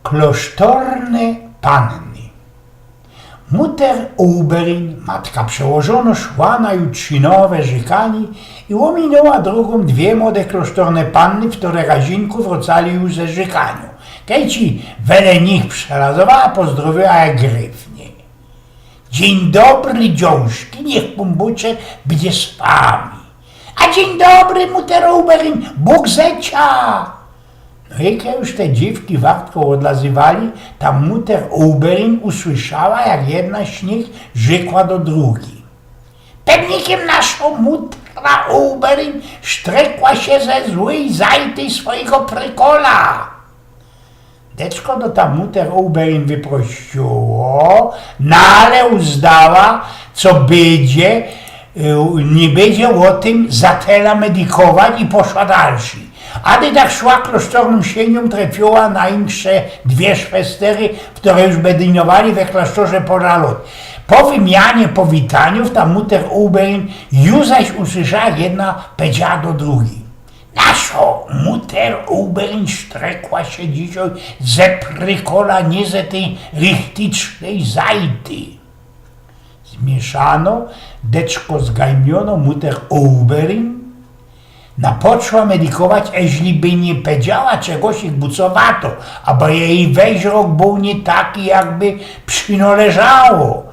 Klasztorne panny. Mutter Oberin, matka przełożona, szła na jutrzynowe żykanie i ominęła drogą dwie młode klasztorne panny, które razinku wracali już ze żykaniu. Kejci wiele nich przelazowała, pozdrowiła jak gryfnie. Dzień dobry, dziążki, niech pombucze będzie z wami. A dzień dobry, Mutter Oberin, Bóg zecia. No jak już te dziewki wartko odlazywali, ta Mutter Oberin usłyszała, jak jedna z nich rzekła do drugiej. Pewnikiem naszą Mutra Oberin szczrekła się ze złej zajty swojego prykola. Deczko do ta Mutter Oberin wyprościło, no ale uzdała, co będzie, nie będzie o tym zatela medykować i poszła dalszy. A gdy tak szła klasztornym sienią, trafiła na insze dwie szwestery, które już bedynowali we klasztorze Poralot. Po wymianie powitaniów ta Mutter Oberin już zaś usłyszała, jedna powiedziała do drugiej. Naszo Mutter Oberin szczrekła się dzisiaj ze prykola, nie ze tej richtycznej zajty. Zmieszano, deczko zgajmiono Mutter Oberin, napoczła medykować, eźli by nie powiedziała czegoś ich bucowato, albo jej wejrok był nie taki, jakby przynależało.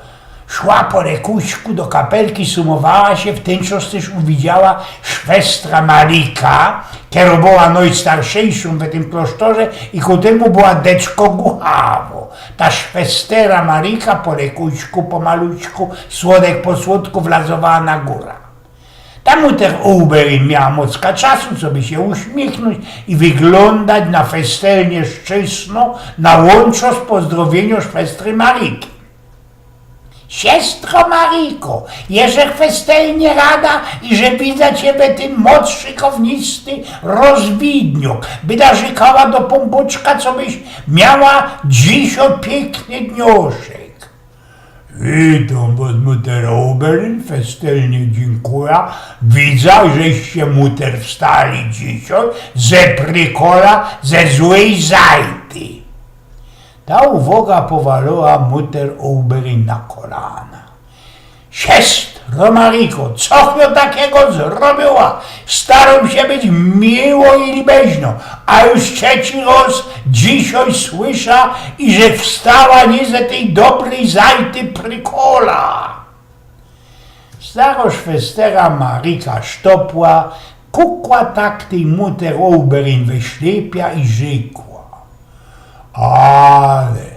Szła po rekuśku do kapelki, sumowała się, w ten czas też uwidziała szwestra Marika, która była najstarszejszą w tym klasztorze i ku temu była deczko głuchawo. Ta szwestera Marika po rekuśku, po maluczku, słodek po słodku wlazowała na górę. Ta Mutter Oberin miała mocka czasu, żeby się uśmiechnąć i wyglądać na festelnie szczęsno, na łączo z pozdrowieniem szwestry Mariki. Siestro Mariko, jeże festelnie rada i że widzę ciebie tym moc szykownisty rozwidniok, by narzekała do pombuczka, co byś miała dziś piękny dnioszek. Witam was, Mutter Oberin, festelnie dziękuję. Widzę, żeście Mutter wstali dzisiaj ze prykola, ze złej zajty. Ta uwaga powaliła Mutter Oberin na kolana. Siestro Mariko, coch mi takiego zrobiła? Staram się być miło i lubeźno, a już trzeci raz dzisiaj słysza, i że wstała nie ze tej dobrej zajty prykola. Stara szwestera Marika sztopła, kukła tak tej Mutter Oberin wyślepia i rzekła. Ale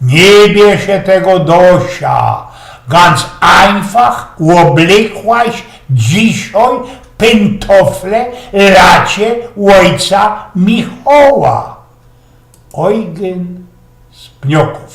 nie bierze tego dosia, ganz einfach oblekłaś dzisiaj pętofle lacie ojca Michała. Eugen z Pnioków.